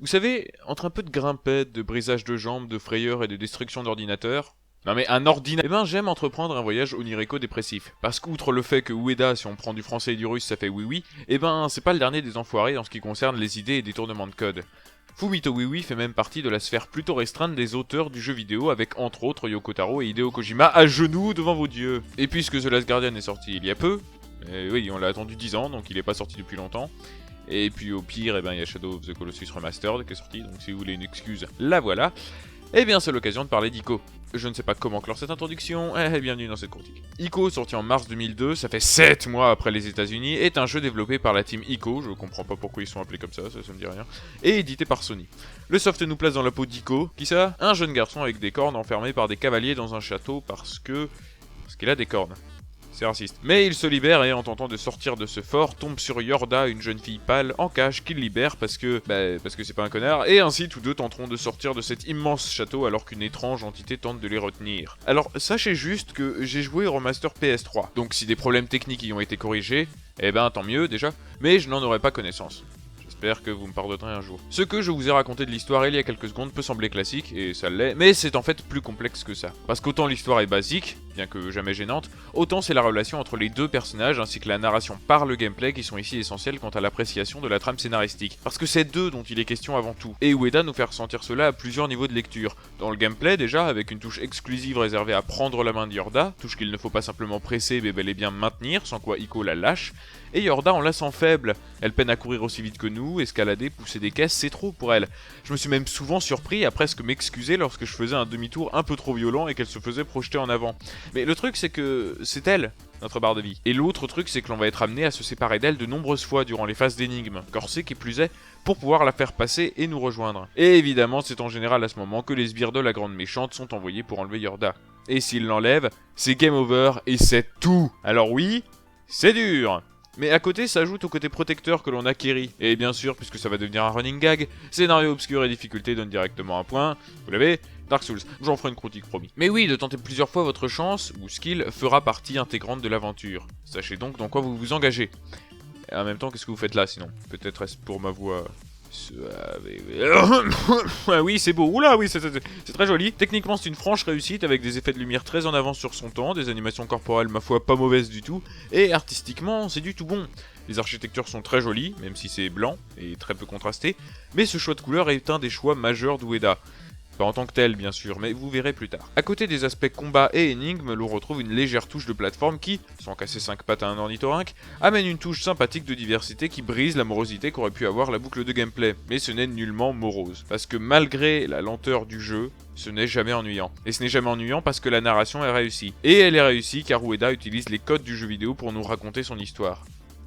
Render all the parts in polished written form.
Vous savez, entre un peu de grimpette, de brisage de jambes, de frayeur et de destruction d'ordinateur... Non mais un ordinateur... Eh ben j'aime entreprendre un voyage onirico-dépressif. Parce qu'outre le fait que Ueda, si on prend du français et du russe, ça fait oui oui, eh ben c'est pas le dernier des enfoirés en ce qui concerne les idées et détournements de code. Fumito Uwe fait même partie de la sphère plutôt restreinte des auteurs du jeu vidéo avec entre autres Yoko Taro et Hideo Kojima à genoux devant vos dieux. Et puisque The Last Guardian est sorti il y a peu, oui on l'a attendu 10 ans donc il est pas sorti depuis longtemps, et puis au pire, eh ben, il y a Shadow of the Colossus Remastered qui est sorti, donc si vous voulez une excuse, la voilà. Eh bien c'est l'occasion de parler d'Ico. Je ne sais pas comment clore cette introduction, bienvenue dans cette critique. Ico, sorti en mars 2002, ça fait 7 mois après les États-Unis, est un jeu développé par la team Ico, je comprends pas pourquoi ils sont appelés comme ça me dit rien, et édité par Sony. Le soft nous place dans la peau d'Ico, qui ça? Un jeune garçon avec des cornes enfermé par des cavaliers dans un château parce qu'il a des cornes. C'est raciste. Mais il se libère et en tentant de sortir de ce fort, tombe sur Yorda, une jeune fille pâle, en cage, qu'il libère parce que c'est pas un connard, et ainsi tous deux tenteront de sortir de cet immense château alors qu'une étrange entité tente de les retenir. Alors, sachez juste que j'ai joué au remaster PS3, donc si des problèmes techniques y ont été corrigés, eh ben tant mieux déjà, mais je n'en aurais pas connaissance. J'espère que vous me pardonnerez un jour. Ce que je vous ai raconté de l'histoire il y a quelques secondes peut sembler classique, et ça l'est, mais c'est en fait plus complexe que ça. Parce qu'autant l'histoire est basique, bien que jamais gênante, autant c'est la relation entre les deux personnages ainsi que la narration par le gameplay qui sont ici essentiels quant à l'appréciation de la trame scénaristique. Parce que c'est d'eux dont il est question avant tout, et Ueda nous fait ressentir cela à plusieurs niveaux de lecture. Dans le gameplay déjà, avec une touche exclusive réservée à prendre la main de Yorda, touche qu'il ne faut pas simplement presser mais bel et bien maintenir, sans quoi Ico la lâche, et Yorda on la sent faible, elle peine à courir aussi vite que nous, escalader, pousser des caisses, c'est trop pour elle. Je me suis même souvent surpris à presque m'excuser lorsque je faisais un demi-tour un peu trop violent et qu'elle se faisait projeter en avant. Mais le truc c'est que c'est elle, notre barre de vie. Et l'autre truc c'est que l'on va être amené à se séparer d'elle de nombreuses fois durant les phases d'énigmes, corsée qui plus est, pour pouvoir la faire passer et nous rejoindre. Et évidemment c'est en général à ce moment que les sbires de la grande méchante sont envoyés pour enlever Yorda. Et s'ils l'enlèvent, c'est game over et c'est tout. Alors oui, c'est dur. Mais à côté, ça ajoute au côté protecteur que l'on acquérit. Et bien sûr, puisque ça va devenir un running gag, scénario obscur et difficulté donnent directement un point. Vous l'avez, Dark Souls. J'en ferai une critique promis. Mais oui, de tenter plusieurs fois votre chance, ou skill, fera partie intégrante de l'aventure. Sachez donc dans quoi vous vous engagez. Et en même temps, qu'est-ce que vous faites là sinon? Peut-être est-ce pour ma voix... oui, c'est beau. Oula, oui, c'est très joli. Techniquement, c'est une franche réussite avec des effets de lumière très en avance sur son temps, des animations corporelles, ma foi, pas mauvaises du tout. Et artistiquement, c'est du tout bon. Les architectures sont très jolies, même si c'est blanc et très peu contrasté. Mais ce choix de couleur est un des choix majeurs d'Ueda. Pas en tant que tel, bien sûr, mais vous verrez plus tard. À côté des aspects combat et énigmes, l'on retrouve une légère touche de plateforme qui, sans casser 5 pattes à un ornithorynque, amène une touche sympathique de diversité qui brise la morosité qu'aurait pu avoir la boucle de gameplay. Mais ce n'est nullement morose, parce que malgré la lenteur du jeu, ce n'est jamais ennuyant. Et ce n'est jamais ennuyant parce que la narration est réussie. Et elle est réussie car Ueda utilise les codes du jeu vidéo pour nous raconter son histoire.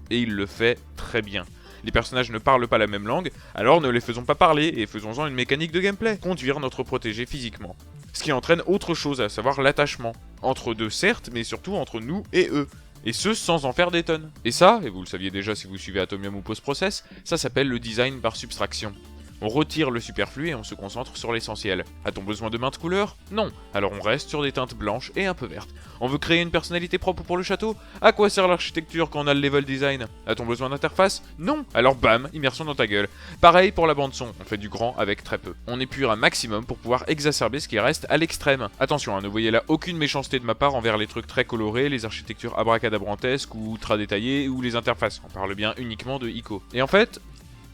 Et il le fait très bien. Les personnages ne parlent pas la même langue, alors ne les faisons pas parler et faisons-en une mécanique de gameplay, conduire notre protégé physiquement. Ce qui entraîne autre chose, à savoir l'attachement. Entre deux certes, mais surtout entre nous et eux. Et ce, sans en faire des tonnes. Et ça, et vous le saviez déjà si vous suivez Atomium ou Post Process, ça s'appelle le design par subtraction. On retire le superflu et on se concentre sur l'essentiel. A-t-on besoin de maintes couleurs? Non. Alors on reste sur des teintes blanches et un peu vertes. On veut créer une personnalité propre pour le château? À quoi sert l'architecture quand on a le level design? A-t-on besoin d'interface? Non. Alors bam, immersion dans ta gueule. Pareil pour la bande son, on fait du grand avec très peu. On épure un maximum pour pouvoir exacerber ce qui reste à l'extrême. Attention, ne voyez là aucune méchanceté de ma part envers les trucs très colorés, les architectures abracadabrantesques ou ultra détaillées ou les interfaces. On parle bien uniquement de Ico. Et en fait...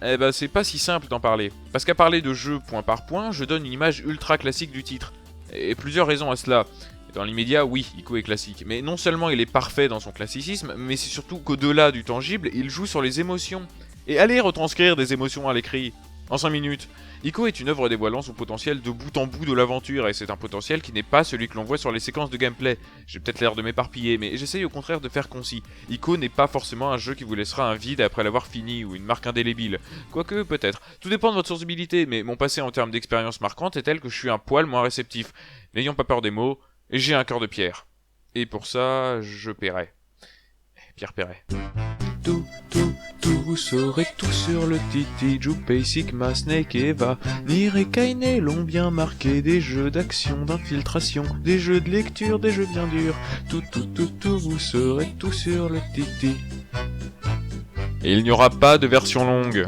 eh ben c'est pas si simple d'en parler. Parce qu'à parler de jeu point par point, je donne une image ultra classique du titre. Et plusieurs raisons à cela. Dans l'immédiat, oui, Ico est classique. Mais non seulement il est parfait dans son classicisme, mais c'est surtout qu'au-delà du tangible, il joue sur les émotions. Et allez retranscrire des émotions à l'écrit. En 5 minutes. Ico est une œuvre dévoilant son potentiel de bout en bout de l'aventure, et c'est un potentiel qui n'est pas celui que l'on voit sur les séquences de gameplay. J'ai peut-être l'air de m'éparpiller, mais j'essaye au contraire de faire concis. Ico n'est pas forcément un jeu qui vous laissera un vide après l'avoir fini, ou une marque indélébile. Quoique, peut-être. Tout dépend de votre sensibilité, mais mon passé en termes d'expérience marquante est tel que je suis un poil moins réceptif. N'ayons pas peur des mots, j'ai un cœur de pierre. Et pour ça, je paierai. Pierre Perret. Vous saurez tout sur le Titi, Junpei, Sigma, Snake, Eva, Nier et Kaine l'ont bien marqué, des jeux d'action, d'infiltration, des jeux de lecture, des jeux bien durs, tout, vous saurez tout sur le Titi. Et il n'y aura pas de version longue.